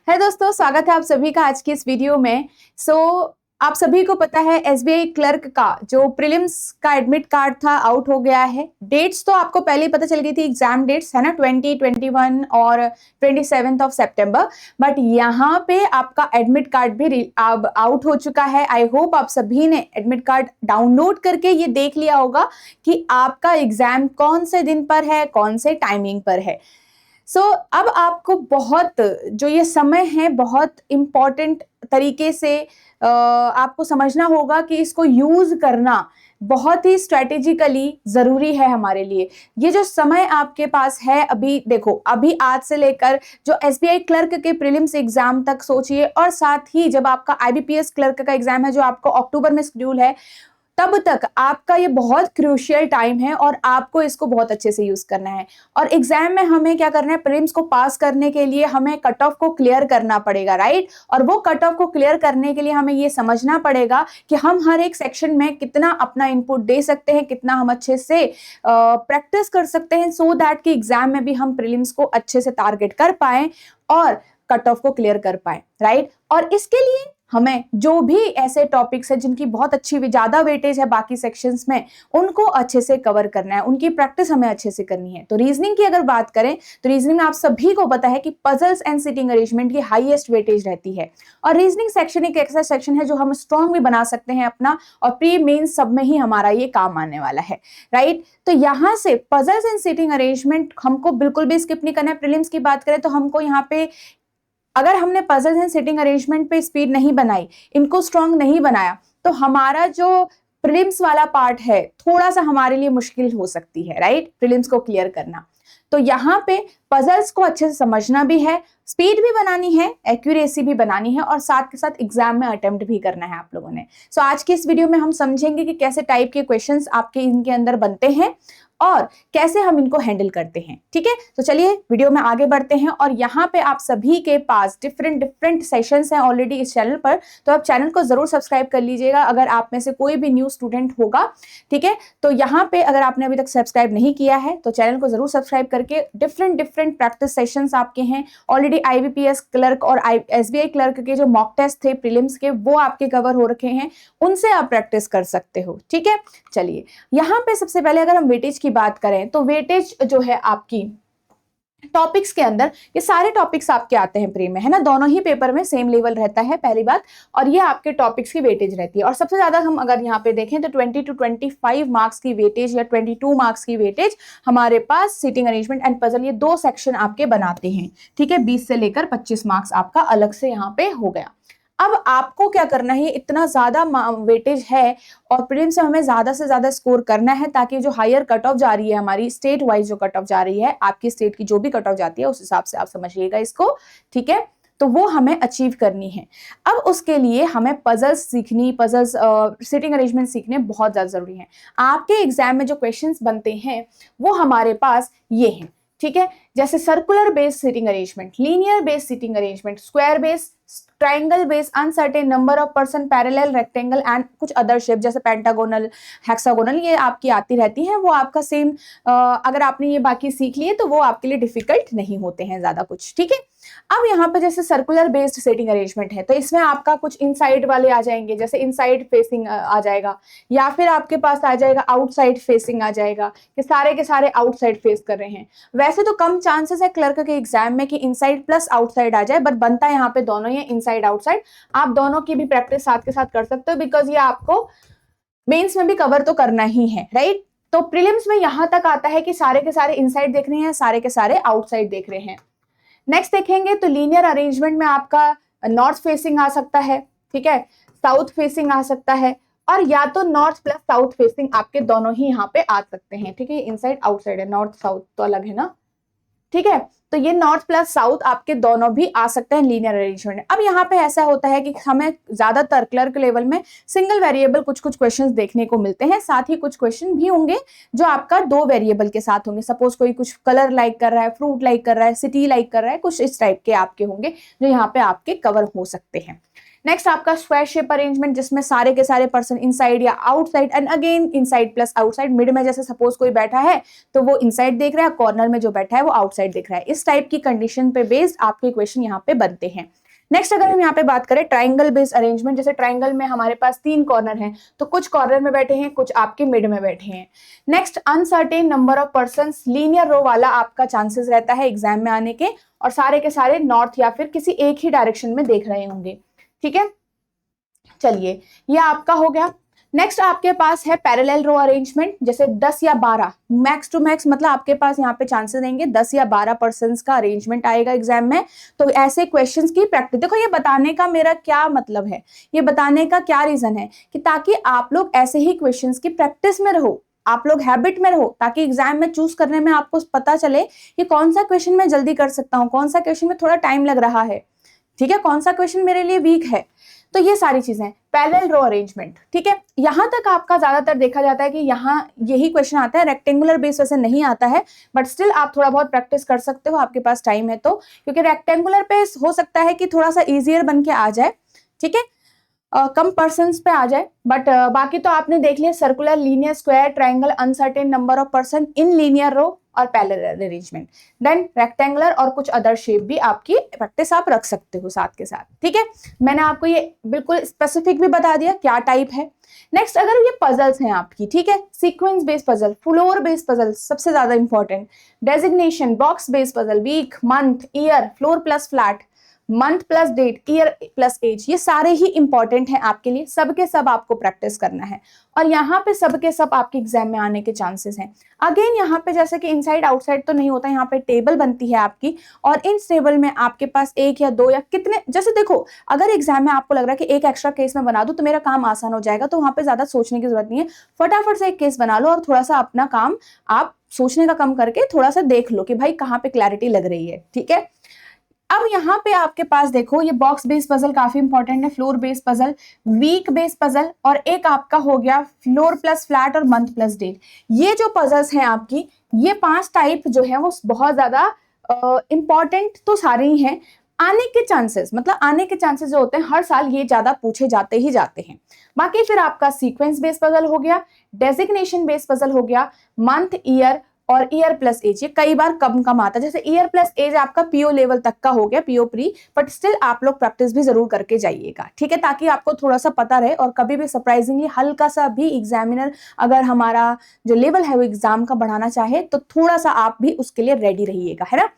है दोस्तों, स्वागत है आप सभी का आज की इस वीडियो में। आप सभी को पता है एसबीआई क्लर्क का जो प्रीलिम्स का एडमिट कार्ड था आउट हो गया है। डेट्स तो आपको पहले ही पता चल गई थी, एग्जाम डेट्स है ना, 20, 21 और 27 ऑफ सितंबर। बट यहाँ पे आपका एडमिट कार्ड भी अब आउट हो चुका है। आई होप आप सभी ने एडमिट कार्ड डाउनलोड करके ये देख लिया होगा कि आपका एग्जाम कौन से दिन पर है, कौन से टाइमिंग पर है। अब आपको बहुत जो ये समय है बहुत इंपॉर्टेंट तरीके से आपको समझना होगा कि इसको यूज करना बहुत ही स्ट्रेटेजिकली जरूरी है हमारे लिए। ये जो समय आपके पास है, अभी देखो, अभी आज से लेकर जो एसबीआई क्लर्क के प्रीलिम्स एग्जाम तक सोचिए, और साथ ही जब आपका आईबीपीएस क्लर्क का एग्जाम है जो आपको अक्टूबर में शेड्यूल है, तब तक आपका ये बहुत क्रूशियल टाइम है और आपको इसको बहुत अच्छे से यूज करना है। और एग्जाम में हमें क्या करना है, प्रीलिम्स को पास करने के लिए हमें कट ऑफ को क्लियर करना पड़ेगा, राइट। और वो कट ऑफ को क्लियर करने के लिए हमें ये समझना पड़ेगा कि हम हर एक सेक्शन में कितना अपना इनपुट दे सकते हैं, कितना हम अच्छे से प्रैक्टिस कर सकते हैं, सो दैट कि एग्जाम में भी हम प्रीलिम्स को अच्छे से टारगेट कर पाए और कट ऑफ को क्लियर कर पाए, राइट। और इसके लिए हमें जो भी ऐसे टॉपिक्स है जिनकी बहुत अच्छी ज्यादा वेटेज है बाकी सेक्शंस में, उनको अच्छे से कवर करना है, उनकी प्रैक्टिस हमें अच्छे से करनी है। तो रीजनिंग की अगर बात करें तो रीजनिंग में आप सभी को पता है कि पजल्स एंड सिटिंग अरेंजमेंट की हाईएस्ट वेटेज रहती है। और रीजनिंग सेक्शन एक ऐसा सेक्शन है जो हम स्ट्रॉन्ग भी बना सकते हैं अपना, और प्री मेन सब में ही हमारा ये काम आने वाला है, राइट। तो यहाँ से पजल्स एंड सिटिंग अरेंजमेंट हमको बिल्कुल भी स्किप नहीं करना है। प्रीलिम्स की बात करें तो हमको यहाँ पे, अगर हमने पजल्स एंड सिटिंग अरेंजमेंट पे स्पीड नहीं बनाई, इनको स्ट्रॉन्ग नहीं बनाया, तो हमारा जो प्रीलिम्स वाला पार्ट है थोड़ा सा हमारे लिए मुश्किल हो सकती है, राइट, प्रीलिम्स को क्लियर करना। तो यहाँ पे पजल्स को अच्छे से समझना भी है, स्पीड भी बनानी है, एक्यूरेसी भी बनानी है, और साथ के साथ एग्जाम में अटेम्प्ट भी करना है आप लोगों ने। आज की इस वीडियो में हम समझेंगे कि कैसे टाइप के क्वेश्चंस आपके इनके अंदर बनते हैं और कैसे हम इनको हैंडल करते हैं, ठीक है। तो चलिए वीडियो में आगे बढ़ते हैं। और यहाँ पे आप सभी के पास डिफरेंट सेशंस हैं ऑलरेडी इस चैनल पर, तो आप चैनल को जरूर सब्सक्राइब कर लीजिएगा अगर आप में से कोई भी न्यू स्टूडेंट होगा, ठीक है। तो यहाँ पे अगर आपने अभी तक सब्सक्राइब नहीं किया है तो चैनल को जरूर सब्सक्राइब करके डिफरेंट प्रैक्टिस सेशंस आपके हैं ऑलरेडी। आईबीपीएस क्लर्क और एसबीआई क्लर्क के जो मॉक टेस्ट थे प्रीलिम्स के, वो आपके कवर हो रखे हैं, उनसे आप प्रैक्टिस कर सकते हो, ठीक है। चलिए यहाँ पे सबसे पहले अगर हम वेटेज की बात करें तो वेटेज जो है आपकी टॉपिक्स के अंदर, ये सारे टॉपिक्स आपके आते हैं प्री में, है ना, दोनों ही पेपर में सेम लेवल रहता है पहली बात, और ये आपके टॉपिक्स की वेटेज रहती है। और सबसे ज्यादा हम अगर यहाँ पे देखें तो 20 to 25 मार्क्स की वेटेज या 22 मार्क्स की वेटेज हमारे पास सिटिंग अरेंजमेंट एंड पजल, ये दो सेक्शन आपके बनाते हैं, ठीक है। 20 से लेकर 25 मार्क्स आपका अलग से यहाँ पे हो गया। अब आपको क्या करना है, इतना ज्यादा वेटेज है और प्रीलिम्स में हमें ज्यादा से ज्यादा स्कोर करना है, ताकि जो हायर कट ऑफ जा रही है हमारी स्टेट वाइज, जो कट ऑफ जा रही है आपकी स्टेट की जो भी कट ऑफ जाती है उस हिसाब से आप समझिएगा इसको, ठीक है। तो वो हमें अचीव करनी है। अब उसके लिए हमें पजल्स सीखनी, पजल्स सिटिंग अरेंजमेंट सीखने बहुत ज्यादा जरूरी है। आपके एग्जाम में जो क्वेश्चंस बनते हैं वो हमारे पास ये हैं, ठीक है। जैसे circular based sitting arrangement, linear based sitting arrangement, square based, triangle based, uncertain number of person, parallel, rectangle and कुछ अदर शेप जैसे पेंटागोनल, हेक्सागोनल, ये आपकी आती रहती हैं। वो आपका सेम, अगर आपने ये बाकी सीख लिए तो वो आपके लिए डिफिकल्ट नहीं होते हैं ज्यादा कुछ, ठीक है। अब यहाँ पे जैसे सर्कुलर बेस्ड सेटिंग अरेंजमेंट है तो इसमें आपका कुछ इनसाइड वाले आ जाएंगे, जैसे इनसाइड फेसिंग आ जाएगा, या फिर आपके पास आ जाएगा आउटसाइड फेसिंग आ जाएगा, कि सारे के सारे आउटसाइड फेस कर रहे हैं। वैसे तो कम चांसेस है क्लर्क के एग्जाम में कि इनसाइड प्लस आउटसाइड आ जाए, बट बनता है यहाँ पे दोनों ही, इनसाइड आउटसाइड। आप दोनों की भी प्रैक्टिस साथ के साथ कर सकते हो, बिकॉज ये आपको मेंस में भी कवर तो करना ही है, राइट। तो प्रीलिम्स में यहां तक आता है कि सारे के सारे इनसाइड देख रहे हैं, सारे के सारे आउटसाइड देख रहे हैं। नेक्स्ट देखेंगे तो लीनियर अरेंजमेंट में आपका नॉर्थ फेसिंग आ सकता है, ठीक है, साउथ फेसिंग आ सकता है, और या तो नॉर्थ प्लस साउथ फेसिंग आपके दोनों ही यहाँ पे आ सकते हैं, ठीक है। इनसाइड आउटसाइड है, नॉर्थ साउथ तो अलग है ना, ठीक है। तो ये नॉर्थ प्लस साउथ आपके दोनों भी आ सकते हैं लीनियर अरेंजमेंट। अब यहाँ पे ऐसा होता है कि हमें ज्यादातर क्लर्क लेवल में सिंगल वेरिएबल कुछ क्वेश्चंस देखने को मिलते हैं, साथ ही कुछ क्वेश्चन भी होंगे जो आपका दो वेरिएबल के साथ होंगे। सपोज कोई कुछ कलर लाइक कर रहा है, फ्रूट लाइक कर रहा है, सिटी लाइक कर रहा है, कुछ इस टाइप के आपके होंगे जो यहाँ पे आपके कवर हो सकते हैं, नेक्स्ट आपका स्क्वायर शेप अरेंजमेंट, जिसमें सारे के सारे पर्सन इनसाइड या outside and again inside plus outside, mid में जैसे सपोज कोई बैठा है तो वो इनसाइड देख रहा है, कॉर्नर में जो बैठा है वो आउटसाइड देख रहा है। इस टाइप की कंडीशन पे बेस्ड आपके क्वेश्चन यहाँ पे बनते हैं। नेक्स्ट अगर हम यहाँ पे बात करें ट्राइंगल बेस्ड अरेंजमेंट, जैसे ट्राइंगल में हमारे पास 3 कॉर्नर हैं, तो कुछ कॉर्नर में बैठे हैं, कुछ आपके मिड में बैठे हैं। Next uncertain number of persons, linear row वाला आपका चांसेस रहता है एग्जाम में आने के, और सारे के सारे नॉर्थ या फिर किसी एक ही डायरेक्शन में देख रहे होंगे। ठीक है, चलिए ये आपका हो गया। नेक्स्ट आपके पास है पैरेलल रो अरेंजमेंट, जैसे 10 या 12 मैक्स टू मैक्स, मतलब आपके पास यहाँ पे चांसेस देंगे 10 या 12 पर्संस का अरेंजमेंट आएगा एग्जाम में। तो ऐसे क्वेश्चंस की प्रैक्टिस, देखो ये बताने का मेरा क्या मतलब है, ये बताने का क्या रीजन है कि ताकि आप लोग ऐसे ही क्वेश्चंस की प्रैक्टिस में रहो, आप लोग हैबिट में रहो, ताकि एग्जाम में चूज करने में आपको पता चले कि कौन सा क्वेश्चन मैं जल्दी कर सकता हूँ, कौन सा क्वेश्चन में थोड़ा टाइम लग रहा है, ठीक है, कौन सा क्वेश्चन मेरे लिए वीक है। तो ये सारी चीजें पैरेलल रो अरेंजमेंट। ठीक है, यहां तक आपका ज्यादातर देखा जाता है कि यहाँ यही क्वेश्चन आता है, रेक्टेंगुलर बेस वैसे नहीं आता है, बट स्टिल आप थोड़ा बहुत प्रैक्टिस कर सकते हो, आपके पास टाइम है तो, क्योंकि रेक्टेंगुलर पे हो सकता है कि थोड़ा सा इजियर बन के आ जाए, ठीक है, कम पर्सन्स पे आ जाए, बट बाकी तो आपने देख लिया circular, linear, square, triangle, uncertain number of person in linear row और पैरेलल अरेंजमेंट, देन रेक्टेंगुलर और कुछ अदर शेप भी आपकी प्रैक्टिस आप रख सकते हो साथ के साथ। ठीक है, मैंने आपको ये बिल्कुल स्पेसिफिक भी बता दिया क्या टाइप है। नेक्स्ट अगर ये पजल्स हैं आपकी, ठीक है, sequence based puzzle, floor based puzzle सबसे ज्यादा important, designation, box based puzzle, week, month, year, floor plus flat, month plus date, year plus age, ये सारे ही इंपॉर्टेंट हैं आपके लिए, सबके सब आपको प्रैक्टिस करना है, और यहाँ पे सबके सब आपके एग्जाम में आने के चांसेस हैं। अगेन यहाँ पे जैसे कि इनसाइड आउटसाइड तो नहीं होता, यहाँ पे टेबल बनती है आपकी, और इन टेबल में आपके पास 1 या 2 या कितने, जैसे देखो अगर एग्जाम में आपको लग रहा है कि एक एक्स्ट्रा केस में बना दूं तो मेरा काम आसान हो जाएगा, तो वहां पे ज्यादा सोचने की जरूरत नहीं है, फटाफट से एक केस बना लो और थोड़ा सा अपना काम आप सोचने का कम करके थोड़ा सा देख लो कि भाई कहाँ पे क्लैरिटी लग रही है। ठीक है, अब यहाँ पे आपके पास देखो ये बॉक्स बेस्ड पजल काफी इंपॉर्टेंट है, floor based puzzle, week based puzzle, और एक आपका हो गया फ्लोर प्लस फ्लैट और मंथ प्लस डेट। ये जो पजल्स हैं आपकी, ये 5 टाइप जो है वो बहुत ज्यादा इंपॉर्टेंट तो सारे ही हैं, आने के चांसेस, मतलब आने के चांसेस जो होते हैं हर साल ये ज्यादा पूछे जाते ही जाते हैं। बाकी फिर आपका सीक्वेंस बेस्ड पजल हो गया, डेजिग्नेशन बेस्ड पजल हो गया, मंथ, ईयर और ईयर प्लस एज, ये कई बार कम कम आता है, जैसे ईयर प्लस एज आपका पीओ लेवल तक का हो गया, पीओ प्री, बट स्टिल आप लोग प्रैक्टिस भी जरूर करके जाइएगा। ठीक है, ताकि आपको थोड़ा सा पता रहे, और कभी भी सरप्राइजिंगली हल्का सा भी एग्जामिनर अगर हमारा जो लेवल है वो एग्जाम का बढ़ाना चाहे तो थोड़ा सा आप भी उसके लिए रेडी रहिएगा, है ना।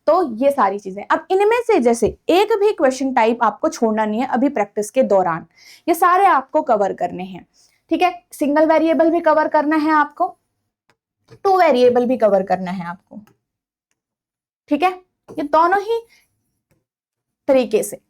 तो ये सारी चीजें, अब इनमें से जैसे एक भी क्वेश्चन टाइप आपको छोड़ना नहीं है अभी प्रैक्टिस के दौरान, ये सारे आपको कवर करने हैं। ठीक है, सिंगल वेरिएबल भी कवर करना है आपको, 2 वेरिएबल भी कवर करना है आपको। ठीक है, ये दोनों ही तरीके से।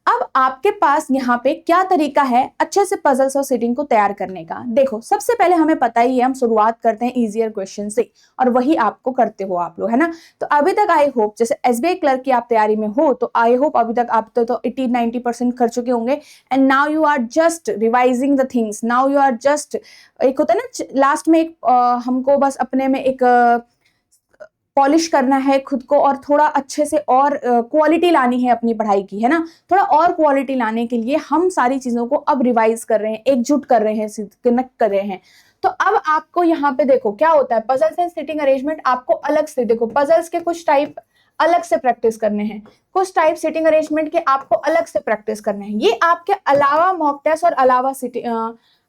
अब आपके पास यहाँ पे क्या तरीका है अच्छे से पजल्स और सीटिंग को तैयार करने का। देखो सबसे पहले हमें पता ही है, हम शुरुआत करते हैं इजियर क्वेश्चन से, और वही आपको करते हो आप लोग, है ना। तो अभी तक आई होप, जैसे एसबीआई क्लर्क की आप तैयारी में हो तो आई होप अभी तक आप तो 80-90% कर चुके होंगे, and now you are just revising the things, now you are just, एक होता है ना लास्ट में एक हमको बस अपने में एक पॉलिश करना है खुद को, और थोड़ा अच्छे से और क्वालिटी लानी है अपनी पढ़ाई की, है ना। थोड़ा और क्वालिटी लाने के लिए हम सारी चीजों को अब रिवाइज कर रहे हैं, एकजुट कर रहे हैं, कनेक्ट कर रहे हैं। तो अब आपको यहाँ पे देखो क्या होता है, पजल्स एंड सिटिंग अरेंजमेंट आपको अलग से, देखो पजल्स के कुछ टाइप अलग से प्रैक्टिस करने हैं, कुछ टाइप सिटिंग अरेंजमेंट के आपको अलग से प्रैक्टिस करने हैं। ये आपके अलावा मॉक टेस्ट और अलावा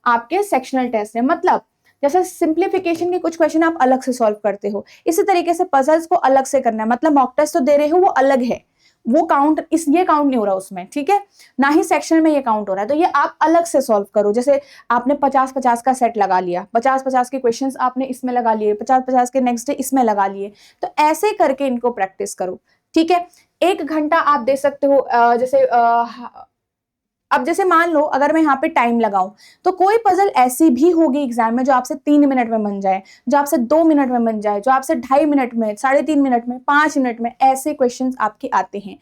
आपके सेक्शनल टेस्ट है, मतलब जैसे सिंप्लीफिकेशन के कुछ क्वेश्चन आप अलग से सॉल्व करते हो, इसी तरीके से पजल्स को अलग से करना है, मतलब मॉक टेस्ट तो दे रहे हो वो अलग है, वो काउंट ये काउंट नहीं हो रहा उसमें, ठीक है, ना ही सेक्शन में ये काउंट हो रहा है, तो ये आप अलग से सॉल्व करो। जैसे आपने 50-50 का सेट लगा लिया, 50-50 के क्वेश्चंस आपने इसमें लगा लिए, 50-50 के नेक्स्ट डे इसमें लगा लिए, तो ऐसे करके इनको प्रैक्टिस करो। ठीक है, 1 घंटा आप दे सकते हो, जैसे अब जैसे मान लो अगर मैं यहाँ पे टाइम लगाऊं तो कोई पजल ऐसी भी होगी एग्जाम में जो आपसे 3 मिनट में बन जाए, जो आपसे 2 मिनट में बन जाए, जो आपसे 2.5 मिनट में, 3.5 मिनट में, 5 मिनट में, ऐसे क्वेश्चंस आपके आते हैं।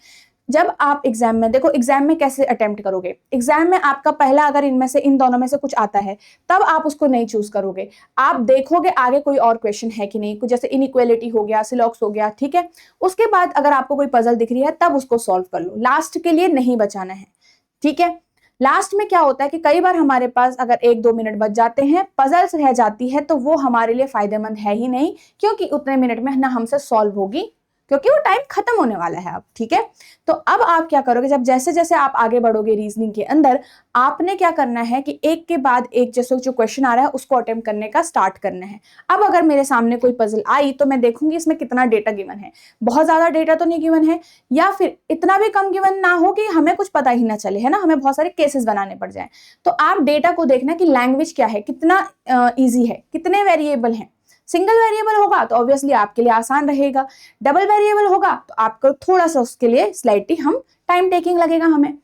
जब आप एग्जाम में देखो, एग्जाम में कैसे अटेम्प्ट करोगे, एग्जाम में आपका पहला अगर इनमें से इन दोनों में से कुछ आता है तब आप उसको नहीं चूज करोगे, आप देखोगे आगे कोई और क्वेश्चन है कि नहीं, कुछ जैसे इनइक्वालिटी हो गया, सिलॉक्स हो गया, ठीक है। उसके बाद अगर आपको कोई पजल दिख रही है तब उसको सॉल्व कर लो, लास्ट के लिए नहीं बचाना है। ठीक है, लास्ट में क्या होता है कि कई बार हमारे पास अगर 1-2 मिनट बच जाते हैं, पजल्स रह जाती है, तो वो हमारे लिए फायदेमंद है ही नहीं, क्योंकि उतने मिनट में ना हमसे सॉल्व होगी, क्योंकि वो टाइम खत्म होने वाला है अब, ठीक है। तो अब आप क्या करोगे, जब जैसे जैसे आप आगे बढ़ोगे रीजनिंग के अंदर, आपने क्या करना है कि एक के बाद एक जैसे जो क्वेश्चन आ रहा है उसको अटेम्प्ट करने का स्टार्ट करना है। अब अगर मेरे सामने कोई पजल आई तो मैं देखूंगी इसमें कितना डेटा गिवन है, बहुत ज्यादा डेटा तो नहीं गिवन है, या फिर इतना भी कम गिवन ना हो कि हमें कुछ पता ही ना चले, है ना, हमें बहुत सारे केसेस बनाने पड़ जाए। तो आप डेटा को देखना कि लैंग्वेज क्या है, कितना ईजी है, कितने वेरिएबल हैं। सिंगल वेरिएबल होगा तो ऑब्वियसली आपके लिए आसान रहेगा, डबल वेरिएबल होगा तो आपको थोड़ा सा उसके लिए स्लाइटली हम टाइम टेकिंग लगेगा हमें।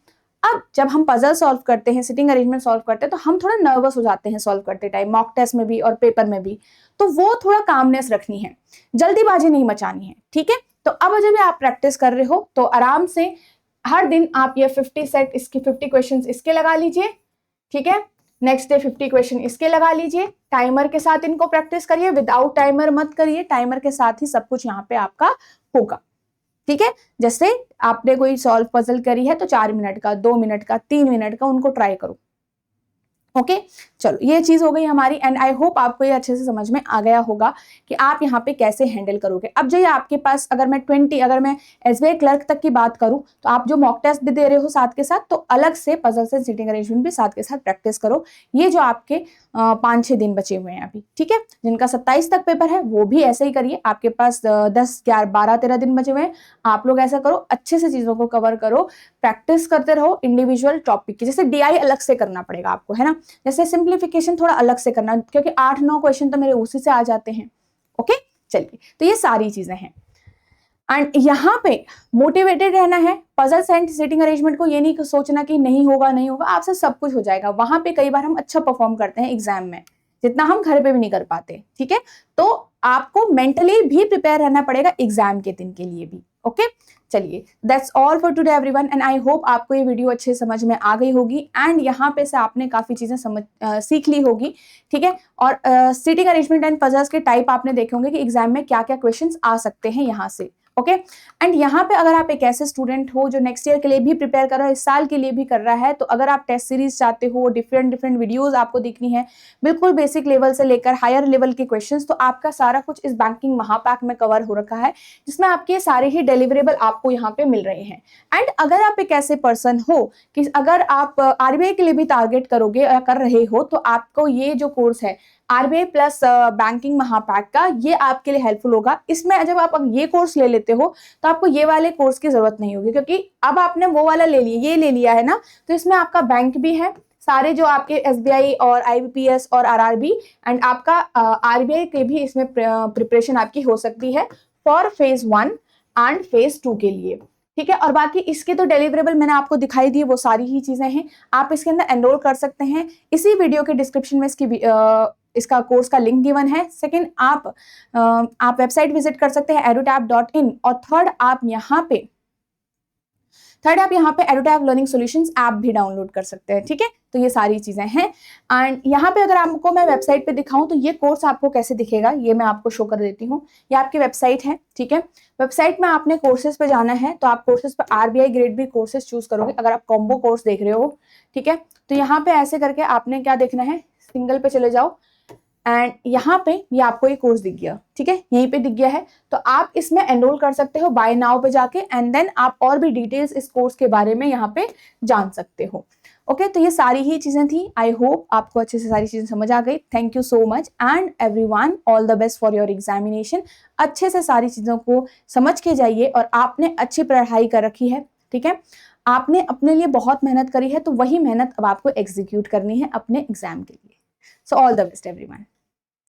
अब जब हम पजल सॉल्व करते हैं, सिटिंग अरेंजमेंट सॉल्व करते हैं, तो हम थोड़ा नर्वस हो जाते हैं सॉल्व करते टाइम, मॉक टेस्ट में भी और पेपर में भी, तो वो थोड़ा कामनेस रखनी है, जल्दीबाजी नहीं मचानी है, ठीक है। तो अब जब आप प्रैक्टिस कर रहे हो तो आराम से हर दिन आप ये 50 सेट इसके 50 क्वेश्चन इसके लगा लीजिए, ठीक है। नेक्स्ट डे 50 क्वेश्चन इसके लगा लीजिए, टाइमर के साथ इनको प्रैक्टिस करिए, विदाउट टाइमर मत करिए, टाइमर के साथ ही सब कुछ यहाँ पे आपका होगा, ठीक है। जैसे आपने कोई सॉल्व पजल करी है तो 4 मिनट का, 2 मिनट का, 3 मिनट का उनको ट्राई करो, ओके। चलो ये चीज हो गई हमारी, एंड आई होप आपको ये अच्छे से समझ में आ गया होगा कि आप यहाँ पे कैसे हैंडल करोगे। अब जो ये आपके पास अगर मैं एसबीआई क्लर्क तक की बात करूं तो आप जो मॉक टेस्ट भी दे रहे हो साथ के साथ, तो अलग से पजल से सिटिंग अरेंजमेंट भी साथ के साथ प्रैक्टिस करो। ये जो आपके 5-6 दिन बचे हुए हैं अभी, ठीक है, जिनका 27 तक पेपर है वो भी ऐसे ही करिए। आपके पास 10, 11, 12, 13 दिन बचे हुए हैं, आप लोग ऐसा करो, अच्छे से चीजों को कवर करो, प्रैक्टिस करते रहो इंडिविजुअल टॉपिक की। जैसे डीआई अलग से करना पड़ेगा आपको, है ना, जैसे सिंप्लीफिकेशन थोड़ा अलग से करना, क्योंकि 8-9 क्वेश्चन तो मेरे उसी से आ जाते हैं, ओके। चलिए, तो ये सारी चीजें हैं, एंड यहाँ पे मोटिवेटेड रहना है। पजल एंड सिटिंग अरेंजमेंट को ये नहीं सोचना कि नहीं होगा नहीं होगा, आपसे सब कुछ हो जाएगा। वहां पे कई बार हम अच्छा परफॉर्म करते हैं एग्जाम में, जितना हम घर पे भी नहीं कर पाते, ठीक है। तो आपको मेंटली भी प्रिपेयर रहना पड़ेगा एग्जाम के दिन के लिए भी, ओके। चलिए, that's all for today everyone, and I hope आपको ये वीडियो अच्छे समझ में आ गई होगी, एंड यहाँ पे से आपने काफी चीजें सीख ली होगी, ठीक है। और सिटिंग अरेंजमेंट एंड पजल्स के टाइप आपने देखे होंगे कि एग्जाम में क्या क्या क्वेश्चंस आ सकते हैं यहाँ से, ओके। एंड यहाँ पे अगर आप एक ऐसे स्टूडेंट हो जो नेक्स्ट ईयर के लिए भी प्रिपेयर कर रहा है, इस साल के लिए भी कर रहा है, तो अगर आप टेस्ट सीरीज चाहते हो, डिफरेंट वीडियोस आपको देखनी है, बिल्कुल बेसिक लेवल से लेकर हायर लेवल के क्वेश्चंस, तो आपका सारा कुछ इस बैंकिंग महापैक में कवर हो रखा है, जिसमें आपके सारे ही डिलीवरेबल आपको यहाँ पे मिल रहे हैं। एंड अगर आप एक ऐसे पर्सन हो कि अगर आप आरबीआई के लिए भी टारगेट करोगे या कर रहे हो, तो आपको ये जो कोर्स है आरबीआई प्लस बैंकिंग महापैक का, ये आपके लिए हेल्पफुल होगा। इसमें जब आप ये कोर्स ले लेते हो तो आपको ये वाले कोर्स की जरूरत नहीं होगी, क्योंकि अब आपने वो वाला ले लिया, ये ले लिया है ना, तो इसमें आपका बैंक भी है, सारे जो आपके एसबीआई और आईबीपीएस और आरआरबी एंड आपका आरबीआई के भी इसमें प्रिपरेशन आपकी हो सकती है फॉर फेज 1 एंड फेज 2 के लिए, ठीक है। और बाकी इसके तो डिलीवरेबल मैंने आपको दिखाई दी, वो सारी ही चीजें हैं, आप इसके अंदर एनरोल कर सकते हैं। इसी वीडियो के डिस्क्रिप्शन में इसका कोर्स का लिंक गिवन है। सेकंड, आप वेबसाइट विजिट कर सकते हैं edutap.in, और थर्ड आप यहाँ पे edutap लर्निंग सॉल्यूशंस ऐप भी डाउनलोड कर सकते हैं, ठीक है। तो ये सारी चीजें हैं, एंड यहाँ पे अगर आपको मैं वेबसाइट पे दिखाऊं तो ये कोर्स आपको कैसे दिखेगा ये मैं आपको शो कर देती हूँ। ये आपकी वेबसाइट है, ठीक है। वेबसाइट में आपने कोर्सेज पे जाना है, तो आप कोर्सेज पे RBI grade B courses choose करोगे अगर आप कॉम्बो कोर्स देख रहे हो, ठीक है। तो यहाँ पे ऐसे करके आपने क्या देखना है, सिंगल पे चले जाओ, एंड यहाँ पे ये आपको ये कोर्स दिख गया, ठीक है, यहीं पे दिख गया है, तो आप इसमें एनरोल कर सकते हो बाय नाउ पे जाके, एंड देन आप और भी डिटेल्स इस कोर्स के बारे में यहाँ पे जान सकते हो, ओके। तो ये सारी ही चीजें थी, आई होप आपको अच्छे से सारी चीजें समझ आ गई। Thank you so much, and everyone all the best for your examination. अच्छे से सारी चीजों को समझ के जाइए, और आपने अच्छी पढ़ाई कर रखी है, ठीक है, आपने अपने लिए बहुत मेहनत करी है, तो वही मेहनत अब आपको एग्जीक्यूट करनी है अपने एग्जाम के लिए। So all the best everyone.